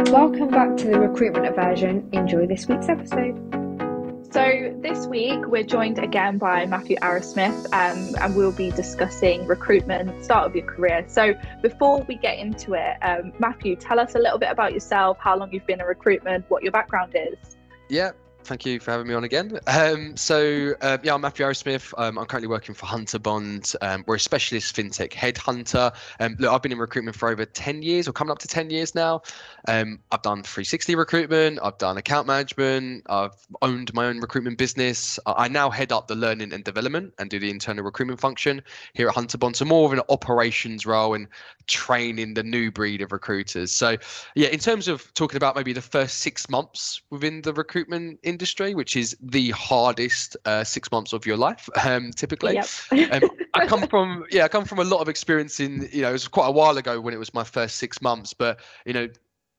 Welcome back to the recruitment aversion. Enjoy this week's episode. So this week we're joined again by Matthew Arrowsmith, and we'll be discussing recruitment, start of your career. So before we get into it, Matthew, tell us a little bit about yourself, how long you've been in recruitment, what your background is. Yeah, thank you for having me on again. I'm Matthew Arrowsmith. I'm currently working for Hunter Bond. We're a specialist fintech headhunter. Look, I've been in recruitment for over 10 years, or coming up to 10 years now. I've done 360 recruitment. I've done account management. I've owned my own recruitment business. I now head up the learning and development and do the internal recruitment function here at Hunter Bond. So more of an operations role and training the new breed of recruiters. So yeah, in terms of talking about maybe the first 6 months within the recruitment industry, which is the hardest 6 months of your life, typically. Yep. I come from a lot of experience in, it was quite a while ago when it was my first 6 months, but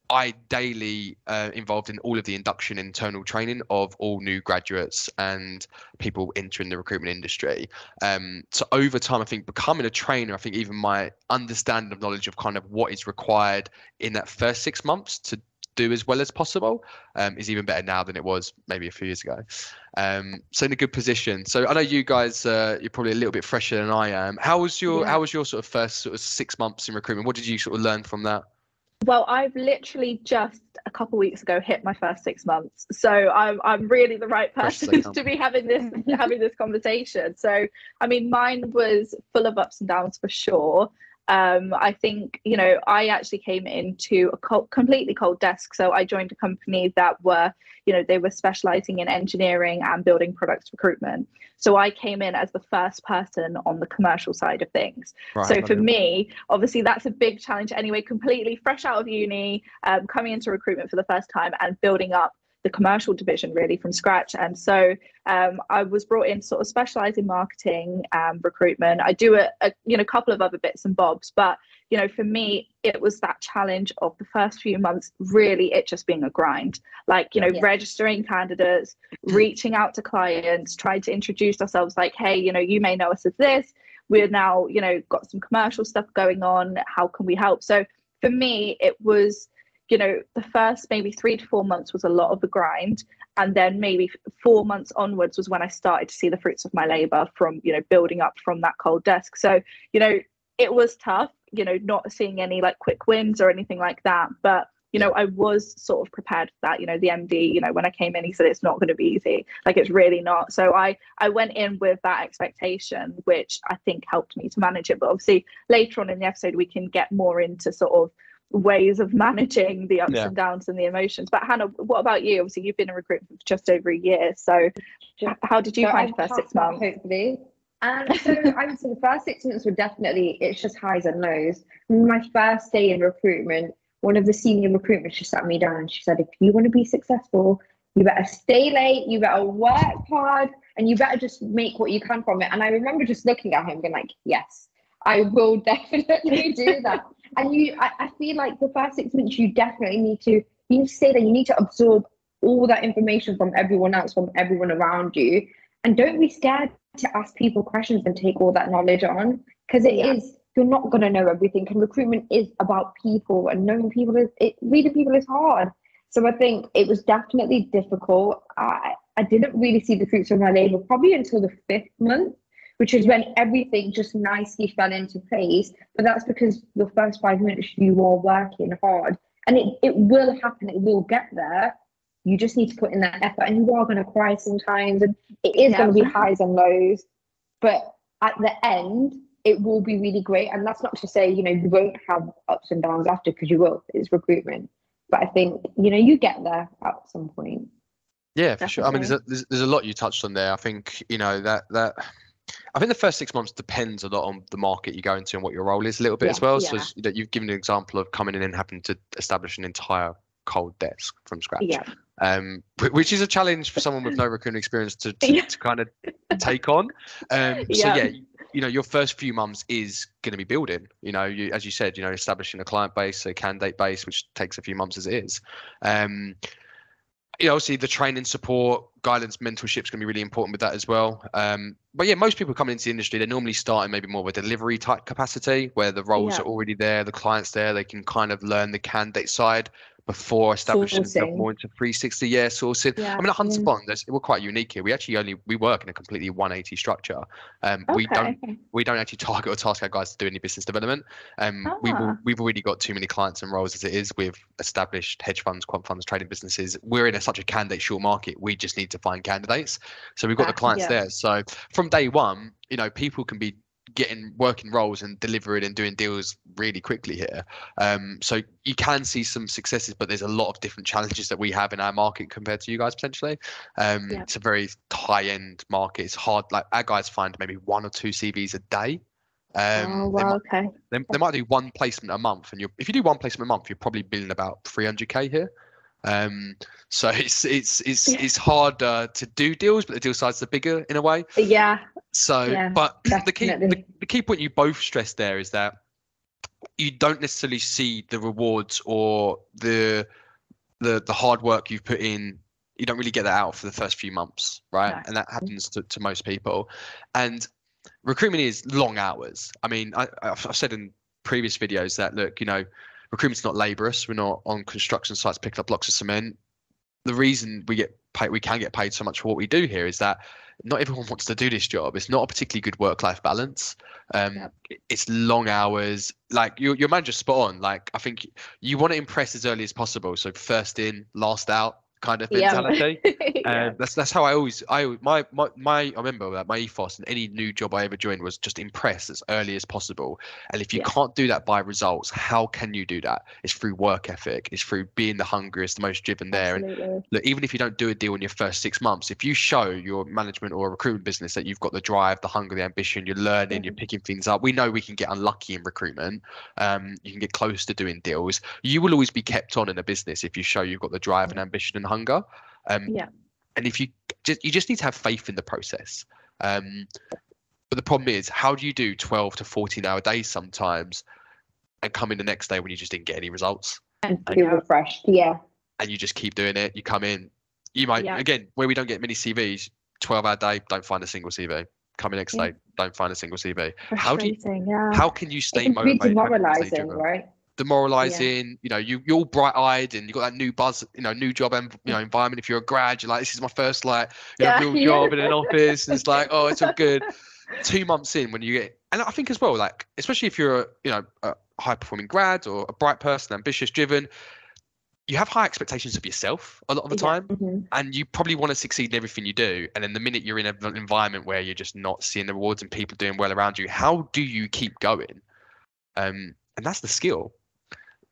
I daily involved in all of the induction internal training of all new graduates and people entering the recruitment industry. So over time, I think becoming a trainer, I think even my understanding of knowledge of kind of what is required in that first 6 months to do as well as possible is even better now than it was maybe a few years ago. So in a good position. So I know you guys, you're probably a little bit fresher than I am. How was your sort of first sort of 6 months in recruitment? What did you sort of learn from that? Well, I've literally just a couple of weeks ago hit my first 6 months, so I'm really the right person to be having this conversation. So I mean, mine was full of ups and downs for sure. I think, I actually came into a completely cold desk. So I joined a company that were, they were specializing in engineering and building products recruitment. So I came in as the first person on the commercial side of things. Right, so for me, obviously that's a big challenge anyway, completely fresh out of uni, coming into recruitment for the first time and building up the commercial division really from scratch. And so I was brought in to sort of specialize in marketing and recruitment. I do a couple of other bits and bobs, but for me it was that challenge of the first few months, really it just being a grind, registering candidates, reaching out to clients, trying to introduce ourselves like, hey, you may know us as this, we're now got some commercial stuff going on, how can we help? So for me it was the first maybe 3 to 4 months was a lot of the grind. And then maybe 4 months onwards was when I started to see the fruits of my labor from, building up from that cold desk. So, it was tough, not seeing any like quick wins or anything like that. But, I was sort of prepared for that. The MD, when I came in, he said, it's not going to be easy. Like, it's really not. So I went in with that expectation, which I think helped me to manage it. But obviously later on in the episode, we can get more into sort of ways of managing the ups and downs and the emotions. But Hannah, what about you? Obviously you've been in recruitment for just over a year, so how did you find the first 6 months? Hopefully. So I would say the first 6 months were definitely, it's just highs and lows. My first day in recruitment, one of the senior recruitment, she sat me down and she said, if you want to be successful, you better stay late, you better work hard, and you better just make what you can from it. And I remember just looking at him being like, yes, I will definitely do that. And I feel like the first 6 months, you definitely need to stay there. You need to absorb all that information from everyone else, from everyone around you. And don't be scared to ask people questions and take all that knowledge on, because you're not going to know everything. And recruitment is about people, and knowing people reading people is hard. So I think it was definitely difficult. I didn't really see the fruits of my labor probably until the 5th month, which is when everything just nicely fell into place. But that's because the first 5 minutes you are working hard, and it will happen. It will get there. You just need to put in that effort, and you are going to cry sometimes, and it is going to be highs and lows. But at the end, it will be really great. And that's not to say, you won't have ups and downs after, because you will. It's recruitment. But I think, you get there at some point. Yeah, for sure. I mean, there's a lot you touched on there. I think, I think the first 6 months depends a lot on the market you go into and what your role is a little bit as well. So you've given an example of coming in and having to establish an entire cold desk from scratch, which is a challenge for someone with no recruitment experience to kind of take on. Your first few months is going to be building, as you said, establishing a client base, a candidate base, which takes a few months as it is. Obviously the training, support, guidance, mentorship is going to be really important with that as well. But yeah, most people coming into the industry, they normally start in maybe more of a delivery type capacity where the roles are already there, the client's there, they can kind of learn the candidate side before establishing itself Sourcing. more into 360 sourcing. Yeah. I mean, at Hunter Bond, we're quite unique here. We work in a completely 180 structure. We don't actually target or task our guys to do any business development. We've already got too many clients and roles as it is with established hedge funds, quant funds, trading businesses. We're in such a candidate short market. We just need to find candidates. So we've got the clients there. So from day one, people can be getting working roles and delivering and doing deals really quickly here. So you can see some successes, but there's a lot of different challenges that we have in our market compared to you guys potentially. It's a very high-end market. It's hard. Like our guys find maybe 1 or 2 CVs a day. They might do 1 placement a month, and if you do 1 placement a month, you're probably billing about 300k here. So it's harder to do deals, but the deal sizes are bigger in a way. But the key point you both stressed there is that you don't necessarily see the rewards or the hard work you've put in. You don't really get that out for the first few months, right? No. And that happens to most people. And recruitment is long hours. I mean, I've said in previous videos that, look, recruitment's not laborious. We're not on construction sites picking up blocks of cement. The reason we can get paid so much for what we do here is that not everyone wants to do this job. It's not a particularly good work-life balance. It's long hours. Like your manager's spot on. Like I think you want to impress as early as possible. So first in, last out kind of mentality. That's how I remember that my ethos in any new job I ever joined was just impress as early as possible. And if you can't do that by results, how can you do that? It's through work ethic. It's through being the hungriest, the most driven there. Absolutely. And look, even if you don't do a deal in your first 6 months, if you show your management or a recruitment business that you've got the drive, the hunger, the ambition, you're learning, you're picking things up. We know we can get unlucky in recruitment. You can get close to doing deals. You will always be kept on in a business if you show you've got the drive and ambition and hunger. And if you just need to have faith in the process. But the problem is, how do you do 12 to 14-hour days sometimes and come in the next day when you just didn't get any results? And be refreshed, And you just keep doing it. You come in, you might, again, where we don't get many CVs, 12-hour day, don't find a single CV. Come in next day, don't find a single CV. How can you stay motivated? Demoralizing, right? Demoralizing, you're all bright-eyed and you've got that new buzz, new job and environment. If you're a grad, you're like, this is my first real job in an office, and it's like, oh, it's all good. 2 months in, when you get, and I think as well, like especially if you're a high-performing grad or a bright person, ambitious, driven, you have high expectations of yourself a lot of the time, and you probably want to succeed in everything you do. And then the minute you're in an environment where you're just not seeing the rewards and people doing well around you, how do you keep going? And that's the skill.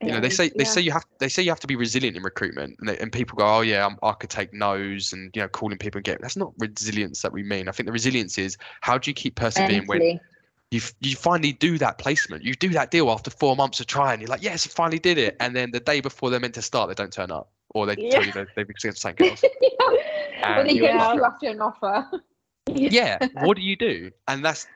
They say you have to be resilient in recruitment, and people go, oh yeah, I could take no's and calling people and get. That's not resilience that we mean. I think the resilience is, how do you keep persevering when you finally do that placement, you do that deal after 4 months of trying, you're like, yes, I finally did it, and then the day before they're meant to start, they don't turn up, or they tell you they've accepted something else. Or they get you after an offer. What do you do? And that's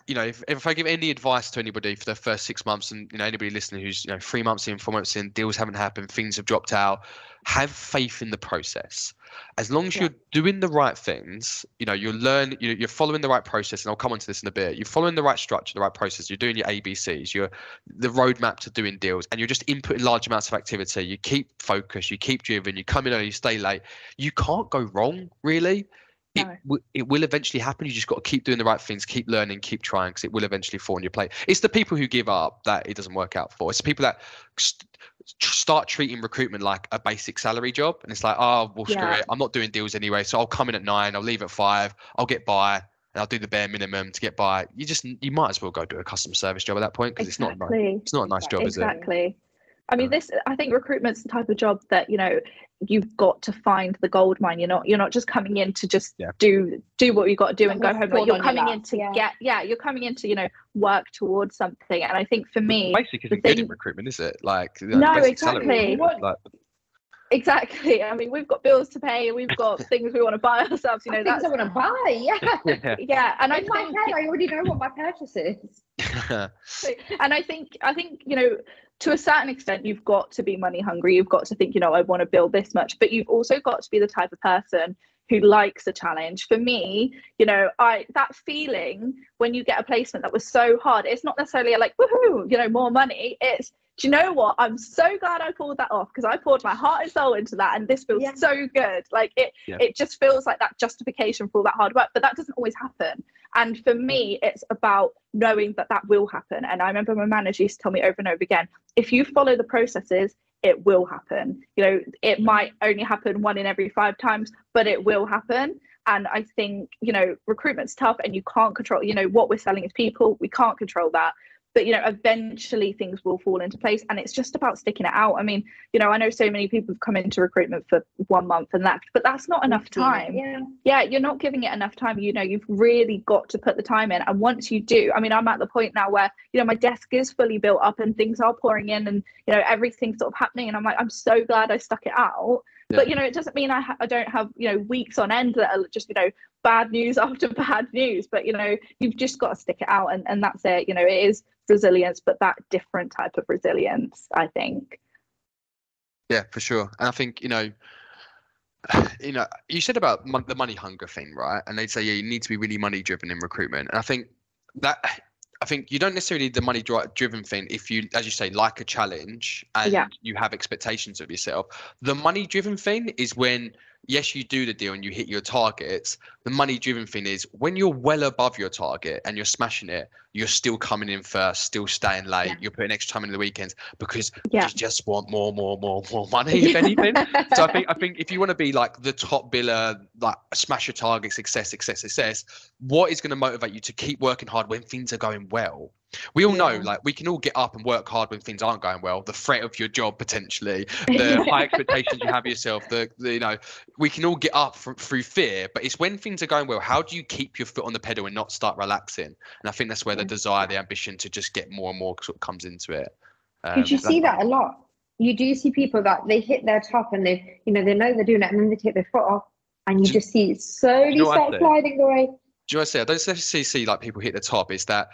if I give any advice to anybody for their first 6 months, and anybody listening who's 3 months in, 4 months in, deals haven't happened, things have dropped out, have faith in the process. As long as you're doing the right things, you're following the right process, and I'll come on to this in a bit. You're following the right structure, the right process, you're doing your ABCs, you're the roadmap to doing deals, and you're just inputting large amounts of activity. You keep focused, you keep driven, you come in early, you stay late. You can't go wrong, really. It will eventually happen. You just got to keep doing the right things, keep learning, keep trying, because it will eventually fall on your plate. It's the people who give up that it doesn't work out for. It's the people that start treating recruitment like a basic salary job, and it's like, oh, well, screw it, I'm not doing deals anyway, so I'll come in at 9, I'll leave at 5, I'll get by, and I'll do the bare minimum to get by. You might as well go do a customer service job at that point, because it's not a nice job, is it? Exactly. I mean, I think recruitment's the type of job that you've got to find the gold mine. You're not just coming in to just do what you've got to do and go home. Like, you're coming in to you're coming in to work towards something. And I think for me, basically, good in recruitment, is it? Like, no, exactly. Exactly. I mean, we've got bills to pay, and we've got things we want to buy ourselves. Things I want to buy. Yeah. And in my head, I already know what my purchase is. And I think to a certain extent, you've got to be money hungry. You've got to think, I want to build this much, but you've also got to be the type of person who likes a challenge. For me, that feeling when you get a placement that was so hard, it's not necessarily like, woohoo, more money. It's, do you know what? I'm so glad I pulled that off, because I poured my heart and soul into that, and this feels so good. Like it just feels like that justification for all that hard work, but that doesn't always happen. And for me, it's about knowing that that will happen. And I remember my manager used to tell me over and over again, if you follow the processes, it will happen. You know, it might only happen 1 in every 5 times, but it will happen. And I think, you know, recruitment's tough, and you can't control, you know, what we're selling is people. We can't control that. But, you know, eventually things will fall into place, and it's just about sticking it out. I mean, you know, I know so many people have come into recruitment for 1 month and left, but that's not enough time. Yeah, you're not giving it enough time. You know, you've really got to put the time in. And once you do, I mean, I'm at the point now where, you know, my desk is fully built up and things are pouring in, and, you know, everything's sort of happening. And I'm like, I'm so glad I stuck it out. Yeah. But, you know, it doesn't mean I don't have, you know, weeks on end that are just, you know, bad news after bad news. But, you know, you've just got to stick it out, and that's it. You know, it is resilience, but that different type of resilience, I think. Yeah, for sure. And I think, you know, you said about the money hunger thing, right? And they'd say, yeah, you need to be really money driven in recruitment. And I think you don't necessarily need the money driven thing if you, as you say, like a challenge and you have expectations of yourself. The money driven thing is when, yes, you do the deal and you hit your targets. The money driven thing is when you're well above your target and you're smashing it, you're still coming in first, still staying late. You're putting extra time in the weekends because you just want more money, if anything. So I think if you want to be like the top biller, like smash your target, success, what is going to motivate you to keep working hard when things are going well? We all know, like, we can all get up and work hard when things aren't going well. The threat of your job, potentially, the high expectations you have of yourself, the you know, we can all get up through fear. But it's when things are going well, how do you keep your foot on the pedal and not start relaxing? And I think that's where the desire, the ambition to just get more and more sort of comes into it. Did you see that a lot? You do see people that they hit their top and they know they're doing it, and then they take their foot off, and you just see it slowly start gliding away. Do you know what I say? I don't necessarily see like people hit the top. Is that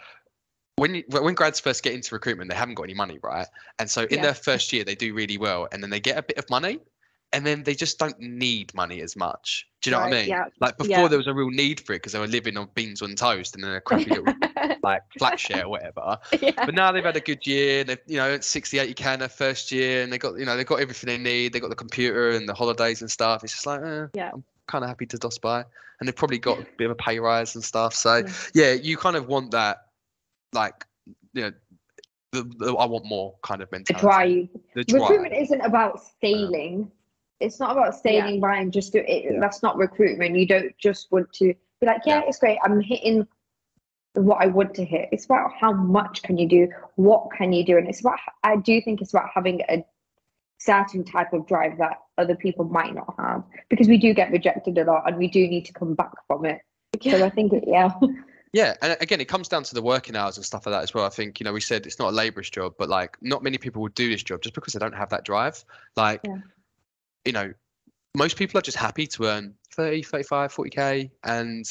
when grads first get into recruitment, they haven't got any money, right? And so in their first year, they do really well, and then they get a bit of money, and then they just don't need money as much. Do you know what I mean? Yeah. Like before, there was a real need for it because they were living on beans on toast and then a crappy little like flat share or whatever. But now they've had a good year. They've 60, 80K in their first year, and they got everything they need. They got the computer and the holidays and stuff. It's just like I'm kind of happy to doss by, and they've probably got a bit of a pay rise and stuff. So you kind of want that. Like, I want more kind of mentality. The drive. Recruitment isn't about sailing. It's not about sailing by and just do it. That's not recruitment. You don't just want to be like, it's great, I'm hitting what I want to hit. It's about how much can you do, what can you do, and I do think it's about having a certain type of drive that other people might not have, because we do get rejected a lot and we do need to come back from it. So I think Yeah, and again, it comes down to the working hours and stuff like that as well. I think, we said it's not a labourer's job, but like not many people would do this job just because they don't have that drive. Like, most people are just happy to earn 30, 35, 40K and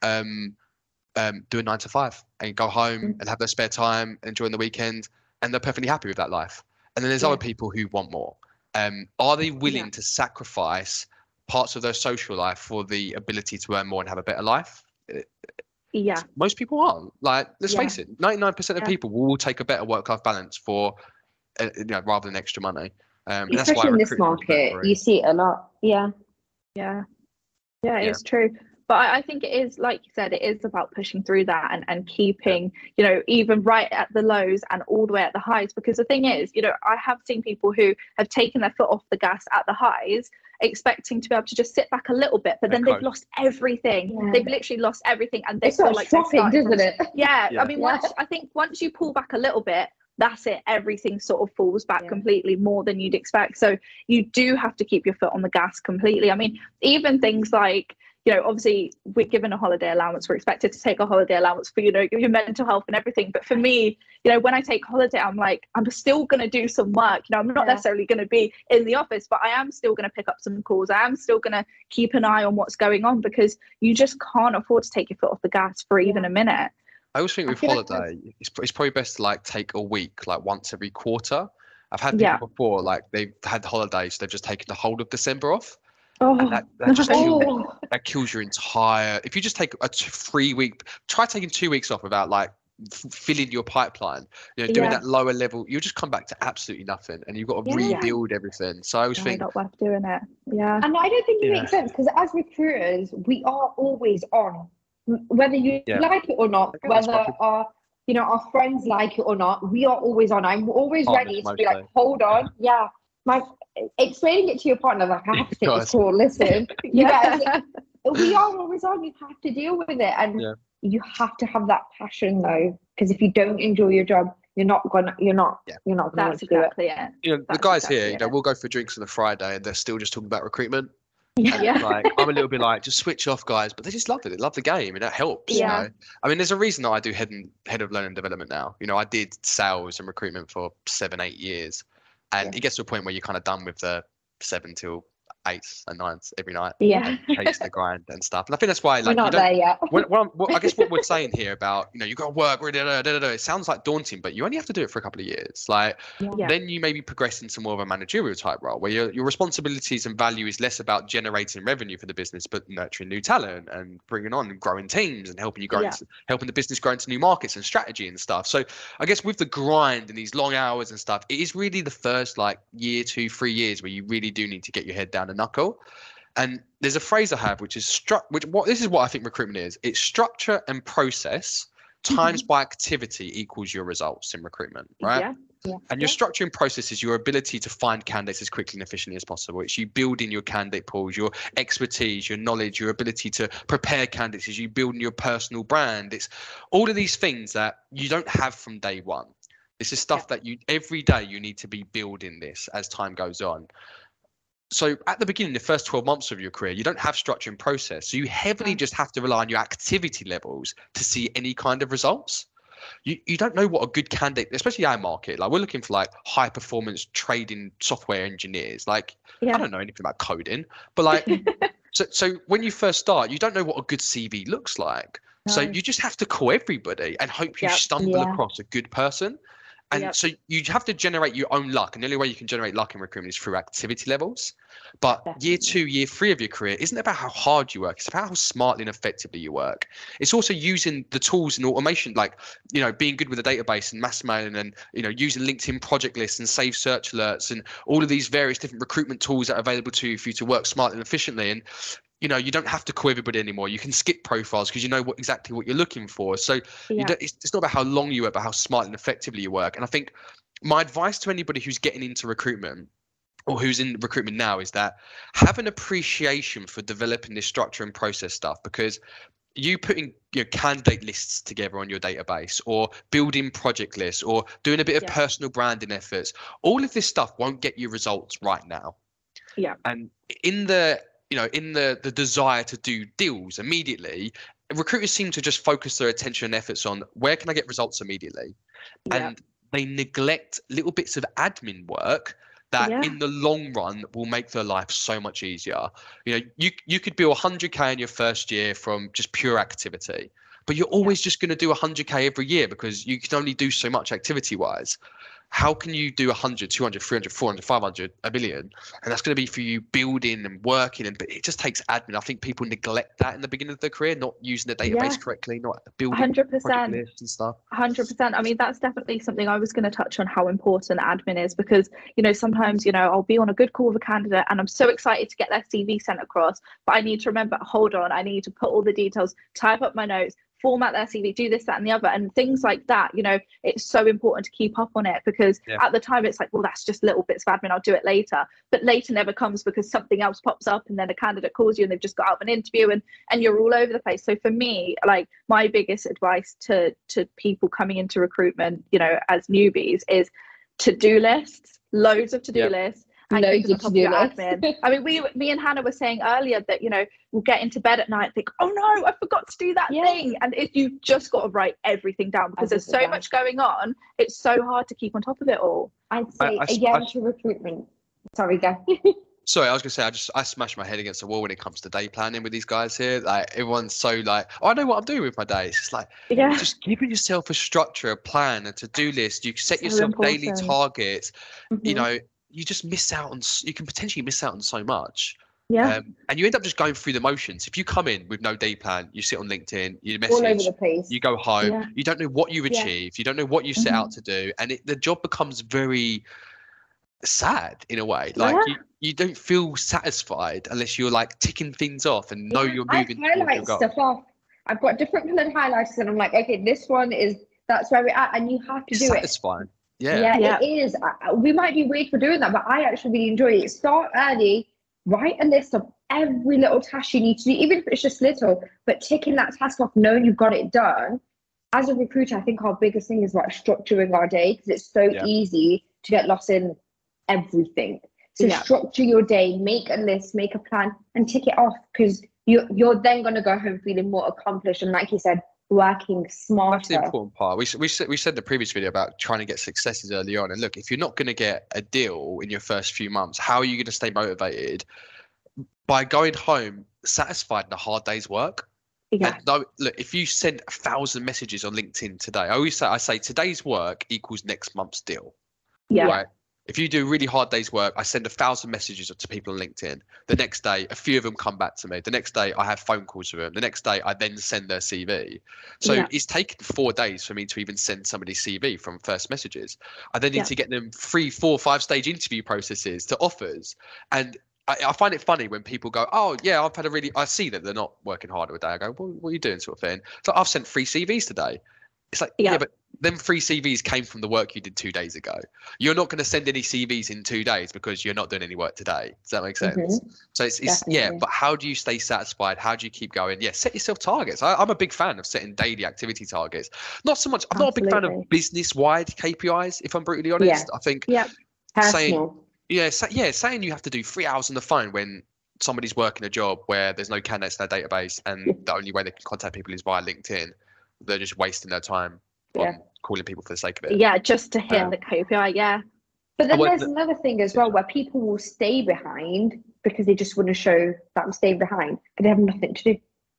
do a 9 to 5 and go home and have their spare time, enjoying the weekend, and they're perfectly happy with that life. And then there's other people who want more. Are they willing to sacrifice parts of their social life for the ability to earn more and have a better life? Yeah, most people aren't. Like, let's face it, 99% of people will take a better work-life balance for rather than extra money. Especially that's why in this market, you see it a lot. It's true. But I think it is, like you said, it is about pushing through that and keeping, even right at the lows and all the way at the highs. Because the thing is, I have seen people who have taken their foot off the gas at the highs, expecting to be able to just sit back a little bit, but then they've lost everything. They've literally lost everything, and they feel like dropping, doesn't it? I mean, once you pull back a little bit, that's it. Everything sort of falls back completely, more than you'd expect. So you do have to keep your foot on the gas completely. I mean, even things like, obviously we're given a holiday allowance. We're expected to take a holiday allowance for, your mental health and everything. But for me, when I take holiday, I'm like, I'm still going to do some work. I'm not necessarily going to be in the office, but I am still going to pick up some calls. I am still going to keep an eye on what's going on, because you just can't afford to take your foot off the gas for even a minute. I always think with holiday, it's probably best to like take a week, like once every quarter. I've had people before, like they've had holidays, they've just taken the whole of December off. And that just kills your entire. If you just take a 3 week, try taking 2 weeks off without like filling your pipeline, doing that lower level, you'll just come back to absolutely nothing, and you've got to rebuild everything. So I always think not worth doing it. Yeah. And I don't think it makes sense, because as recruiters, we are always on, whether you like it or not, whether our friends like it or not, we are always on. I'm always ready to be like, hold on, explaining it to your partner, like, I have to take this call, listen, you guys, we are always on. You have to deal with it, and you have to have that passion, though, because if you don't enjoy your job, you're not gonna do it. The guys here, we'll go for drinks on a Friday and they're still just talking about recruitment. Like, I'm a little bit like, just switch off, guys, but they just love it. They love the game, and that helps. I mean, there's a reason that I do head of learning and development now. I did sales and recruitment for 7-8 years, and it gets to a point where you're kind of done with the 7 till 8s and 9s every night, chase the grind and stuff. And I think that's why, like, we're not there yet. I guess what we're saying here about, you got to work, it sounds like daunting, but you only have to do it for a couple of years. Like, then you maybe progress into more of a managerial type role, where your responsibilities and value is less about generating revenue for the business, but nurturing new talent and bringing on and growing teams and helping you grow, helping the business grow into new markets and strategy and stuff. So I guess with the grind and these long hours and stuff, it is really the first like year, 2-3 years where you really do need to get your head down and knuckle. And there's a phrase I have, which is this is what I think recruitment is. It's structure and process times by activity equals your results in recruitment, right? And your structure and process is your ability to find candidates as quickly and efficiently as possible. It's you building your candidate pools, your expertise, your knowledge, your ability to prepare candidates, as you building your personal brand. It's all of these things that you don't have from day one. This is stuff that every day you need to be building this as time goes on. So at the beginning, the first 12 months of your career, you don't have structure and process. So you heavily just have to rely on your activity levels to see any kind of results. You don't know what a good candidate, especially our market, like we're looking for like high performance trading software engineers. Like, I don't know anything about coding, but like, so when you first start, you don't know what a good CV looks like. No. So you just have to call everybody and hope you stumble across a good person. And so you have to generate your own luck. And the only way you can generate luck in recruitment is through activity levels. But year 2, year 3 of your career isn't about how hard you work. It's about how smartly and effectively you work. It's also using the tools and automation, like, being good with a database and mass mailing and, using LinkedIn project lists and save search alerts and all of these various different recruitment tools that are available to you for you to work smartly and efficiently. And you don't have to call everybody anymore. You can skip profiles because you know exactly what you're looking for. So it's not about how long you work, but how smart and effectively you work. And I think my advice to anybody who's getting into recruitment or who's in recruitment now is that have an appreciation for developing this structure and process stuff, because you putting your candidate lists together on your database or building project lists or doing a bit of personal branding efforts, all of this stuff won't get you results right now. And in the desire to do deals immediately, recruiters seem to just focus their attention and efforts on where can I get results immediately? And they neglect little bits of admin work that in the long run will make their life so much easier. You could bill 100K in your first year from just pure activity, but you're always just going to do 100K every year because you can only do so much activity wise. How can you do 100, 200, 300, 400, 500, a million? And that's going to be for you building and working. But it just takes admin. I think people neglect that in the beginning of their career, not using the database correctly, not building 100% lists and stuff. 100%. I mean, that's definitely something I was going to touch on, how important admin is, because, sometimes, I'll be on a good call with a candidate and I'm so excited to get their CV sent across, but I need to remember, hold on, I need to put all the details, type up my notes, format their CV, do this, that, and the other, and things like that. It's so important to keep up on it, because at the time it's like, well, that's just little bits of admin, I'll do it later. But later never comes, because something else pops up and then a candidate calls you and they've just got out of an interview and you're all over the place. So for me, like, my biggest advice to people coming into recruitment, as newbies, is to-do lists, loads of to-do lists. And loads of to-do lists. I mean, me and Hannah were saying earlier that, we'll get into bed at night and think, oh no, I forgot to do that thing. And you've just got to write everything down, because there's so much going on. It's so hard to keep on top of it all. I'd say to recruitment. Sorry, go. Sorry, I was going to say, I smash my head against the wall when it comes to day planning with these guys here. Like, everyone's so like, oh, I know what I'm doing with my day. It's just like, just giving yourself a structure, a plan, a to-do list. You set yourself daily targets. You just miss out on, you can potentially miss out on so much. Yeah. And you end up just going through the motions. If you come in with no day plan, you sit on LinkedIn, you message, all over the place. you go home, Yeah. you don't know what you've achieved, you don't know what you set out to do, and the job becomes very sad in a way. Like you don't feel satisfied unless you're like ticking things off and know you're moving I highlight towards your stuff goal. off. I've got different coloured highlighters, and I'm like, okay, this one is, that's where we're at, and you have to It's do it. satisfying. Yeah. It is. We might be weird for doing that, but I actually really enjoy it. Start early, write a list of every little task you need to do, even if it's just little, but ticking that task off, knowing you've got it done. As a recruiter, I think our biggest thing is like structuring our day, because it's so easy to get lost in everything. So structure your day, make a list, make a plan, and tick it off, because you're then going to go home feeling more accomplished, and like you said, working smarter. That's the important part. We said in the previous video about trying to get successes early on. And look, if you're not going to get a deal in your first few months, how are you going to stay motivated? By going home satisfied in a hard day's work. Yeah. And look, if you send 1,000 messages on LinkedIn today, I say today's work equals next month's deal. Yeah. Right? If you do really hard day's work, I send 1,000 messages to people on LinkedIn. The next day, a few of them come back to me. The next day, I have phone calls with them. The next day, I then send their CV. So it's taken 4 days for me to even send somebody's CV from first messages. I then need to get them 3, 4, 5-stage interview processes to offers. And I find it funny when people go, oh, yeah, I see that they're not working hard all day. I go, well, what are you doing, sort of thing? So I've sent 3 CVs today. It's like, yeah, but them 3 CVs came from the work you did 2 days ago. You're not going to send any CVs in 2 days because you're not doing any work today. Does that make sense? So it's but how do you stay satisfied? How do you keep going? Yeah, set yourself targets. I'm a big fan of setting daily activity targets. Not so much, I'm not a big fan of business-wide KPIs, if I'm brutally honest. I think saying you have to do 3 hours on the phone when somebody's working a job where there's no candidates in their database and the only way they can contact people is via LinkedIn, they're just wasting their time on calling people for the sake of it. Yeah, just to hit the KPI, But then there's another thing as well, where people will stay behind because they just want to show that I'm staying behind, but they have nothing to do.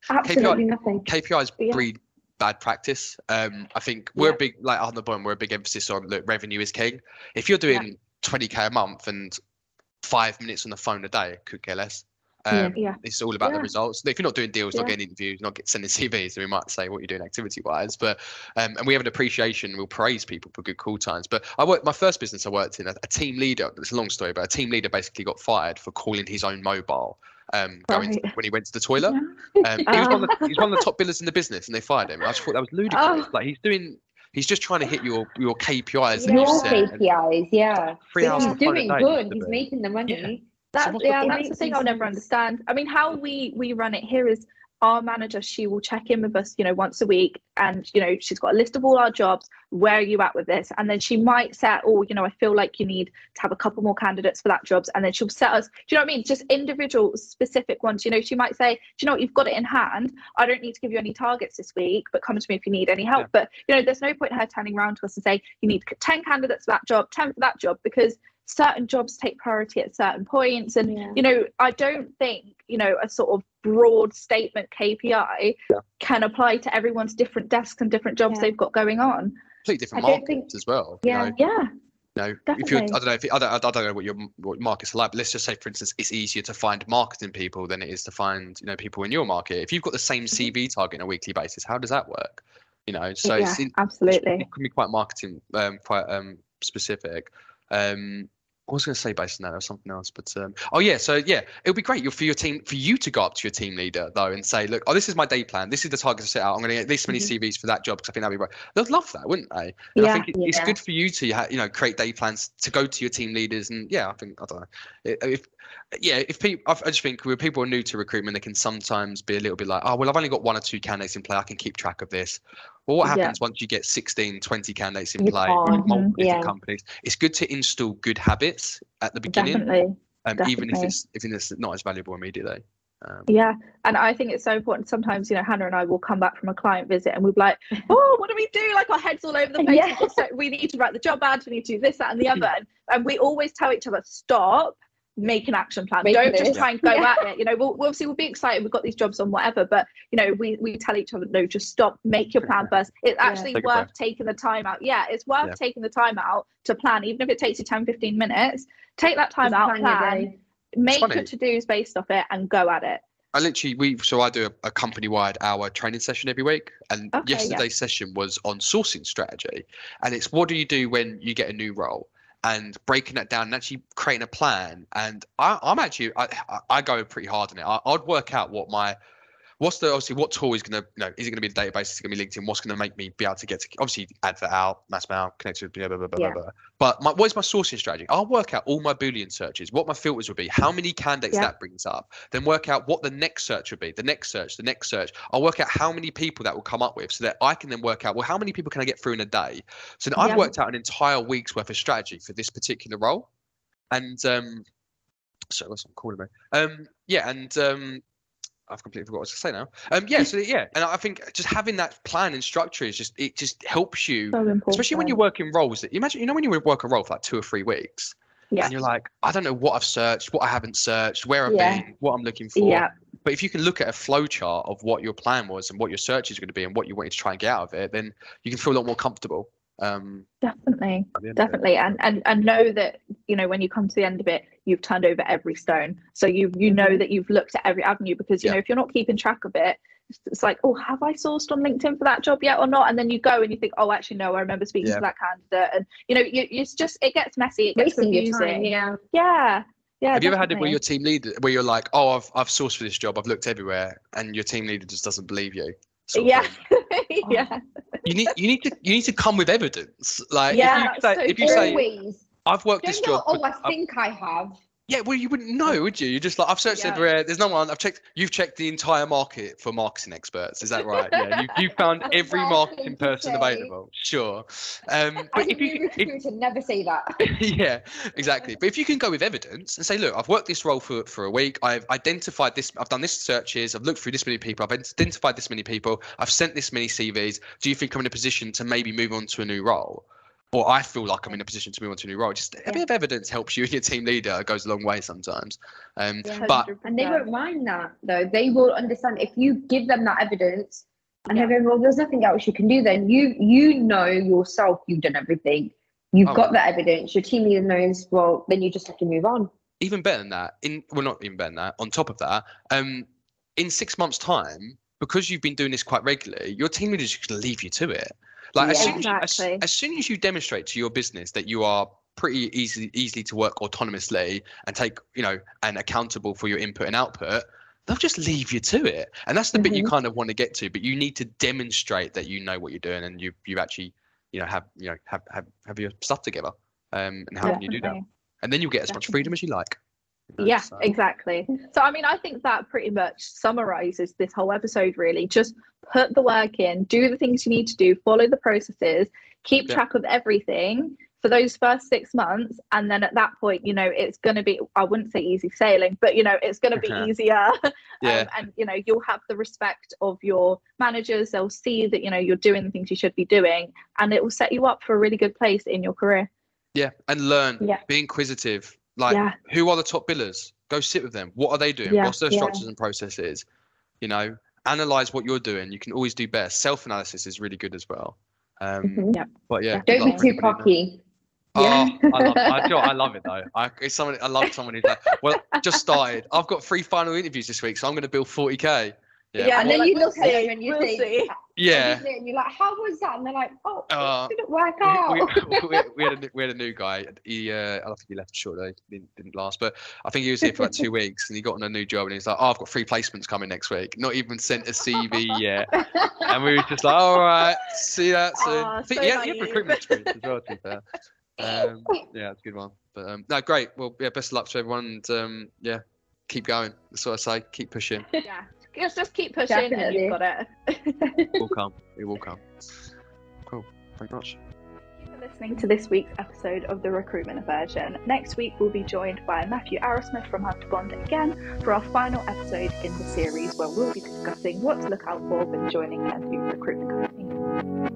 Absolutely nothing. KPIs breed bad practice. I think we're a big, like on the bottom, we're a big emphasis on, look, revenue is king. If you're doing 20k a month and 5 minutes on the phone a day, could care less. It's all about the results. If you're not doing deals, not getting interviews, not sending CVs, then we might say what you're doing activity-wise. But and we have an appreciation. We'll praise people for good call times. But my first business I worked in, a team leader. It's a long story, but a team leader basically got fired for calling his own mobile. When he went to the toilet. He was one of the top billers in the business, and they fired him. I just thought that was ludicrous. Like he's just trying to hit your KPIs. Your KPIs, 3 hours. He's doing good. He's making the money. Yeah. That's the thing I'll never understand. I mean, how we run it here is our manager, she will check in with us, once a week, and she's got a list of all our jobs. Where are you at with this? And then she might set, I feel like you need to have a couple more candidates for that jobs, and then she'll set us, do you know what I mean? Just individual specific ones. She might say, do you know what, you've got it in hand. I don't need to give you any targets this week, but come to me if you need any help. But there's no point in her turning around to us and say, you need 10 candidates for that job, 10 for that job, because certain jobs take priority at certain points. And I don't think a sort of broad statement KPI can apply to everyone's different desks and different jobs they've got going on. Completely different markets as well. If you're, I don't know what your markets are like, but let's just say, for instance, it's easier to find marketing people than it is to find people in your market. If you've got the same CV target on a weekly basis, how does that work? So absolutely, it can be quite marketing, quite specific. I was going to say based on that or something else, but it would be great for you to go up to your team leader though and say, look, this is my day plan. This is the target I set out. I'm going to get this many CVs for that job because I think that'd be right. They'd love that, wouldn't they? And I think it's good for you to create day plans to go to your team leaders. And I don't know if people, I just think when people are new to recruitment, they can sometimes be a little bit like, oh, well, I've only got 1 or 2 candidates in play. I can keep track of this. Well, what happens once you get 16, 20 candidates in play with multiple different companies? It's good to install good habits at the beginning, Definitely. Even if it's not as valuable immediately. And I think it's so important. Sometimes, Hannah and I will come back from a client visit and we'll be like, oh, what do we do? Like our heads all over the place. So we need to write the job ads, we need to do this, that, and the other. And we always tell each other, stop. Make an action plan. Don't just try and go at it. We'll be excited. We've got these jobs on, whatever. But we tell each other, no, just stop. Make your plan first. It's actually worth taking the time out. Yeah, it's worth taking the time out to plan, even if it takes you 10, 15 minutes. Take that time out, plan. make your to-dos based off it and go at it. I do a company-wide hour training session every week, and yesterday's session was on sourcing strategy, and it's what do you do when you get a new role, and breaking that down and actually creating a plan. And I go pretty hard on it. I'd work out what tool is going to, is it going to be the database? Is it going to be LinkedIn? What's going to make me be able to get to, obviously, advert out, mass mail, connect with, blah, blah, blah, blah, blah. But what is my sourcing strategy? I'll work out all my Boolean searches, what my filters would be, how many candidates that brings up, then work out what the next search would be, the next search. I'll work out how many people that will come up with so that I can then work out, well, how many people can I get through in a day? So then I've worked out an entire week's worth of strategy for this particular role. And, sorry, what's I'm calling me? I've completely forgot what to say now. And I think just having that plan and structure is just helps you, so especially when you work in roles that imagine, when you work a role for like 2 or 3 weeks, and you're like, I don't know what I've searched, what I haven't searched, where I've been, what I'm looking for. But if you can look at a flow chart of what your plan was and what your search is going to be and what you wanted to try and get out of it, then you can feel a lot more comfortable. Definitely and know that when you come to the end of it, you've turned over every stone, so you know that you've looked at every avenue, because if you're not keeping track of it, it's like, oh, have I sourced on LinkedIn for that job yet or not? And then you go and you think, oh, actually no, I remember speaking to that candidate, and it's just, it gets messy, it gets confusing. Have you ever had it where your team leader, where you're like, oh, I've sourced for this job, I've looked everywhere, and your team leader just doesn't believe you? You need to come with evidence. Like if you say I've worked this job. I think I have. Yeah, well, you wouldn't know, would you? You're just like, I've searched everywhere. There's no one. You've checked the entire market for marketing experts. Is that right? Yeah, you found every marketing person available. Sure. But if you never say that. Yeah, exactly. But if you can go with evidence and say, look, I've worked this role for a week. I've identified this. I've done this searches. I've looked through this many people. I've identified this many people. I've sent this many CVs. Do you think I'm in a position to maybe move on to a new role? Or I feel like I'm in a position to move on to a new role. Just a bit of evidence helps you and your team leader. It goes a long way sometimes. And they won't mind that, though. They will understand if you give them that evidence and they're going, well, there's nothing else you can do then. You know yourself you've done everything. You've got the evidence. Your team leader knows, well, then you just have to move on. Even better than that, not even better than that, on top of that, in 6 months' time, because you've been doing this quite regularly, your team leader is just going to leave you to it. Like as soon as you demonstrate to your business that you are pretty easily to work autonomously and take, and accountable for your input and output, they'll just leave you to it. And that's the bit you kind of want to get to, but you need to demonstrate that you know what you're doing and you actually, have your stuff together. And how can you do that? And then you'll get as much freedom as you like. Exactly. So I think that pretty much summarizes this whole episode, really. Just put the work in, do the things you need to do, follow the processes, keep track of everything for those first 6 months, and then at that point, it's going to be, I wouldn't say easy sailing, but it's going to be easier. And you'll have the respect of your managers. They'll see that you're doing the things you should be doing, and it will set you up for a really good place in your career. And learn, be inquisitive. Who are the top billers? Go sit with them. What are they doing? What's their structures and processes? Analyze what you're doing. You can always do better. Self-analysis is really good as well. But don't be too cocky. I love it though. I love someone who's like, well, just started. I've got 3 final interviews this week, so I'm going to build 40k. And then you look at them and you think, see. And you're like, how was that? And they're like, it didn't work out. We had a new guy. He I don't think he left shortly. Didn't last, but I think he was here for like 2 weeks, and he got on a new job, and he's like, I've got 3 placements coming next week. Not even sent a CV yet, and we were just like, all right, see that soon. You have recruitment experience as well, to be fair. It's a good one. But no, great. Well, best of luck to everyone, and keep going. That's what I say. Keep pushing. Just keep pushing. Definitely. And you've got it. It will come. Cool. Thank you much. Thank you for listening to this week's episode of the Recruitment Version. Next week we'll be joined by Matthew Arrowsmith from Hunter Bond again for our final episode in the series, where we'll be discussing what to look out for when joining a new recruitment company.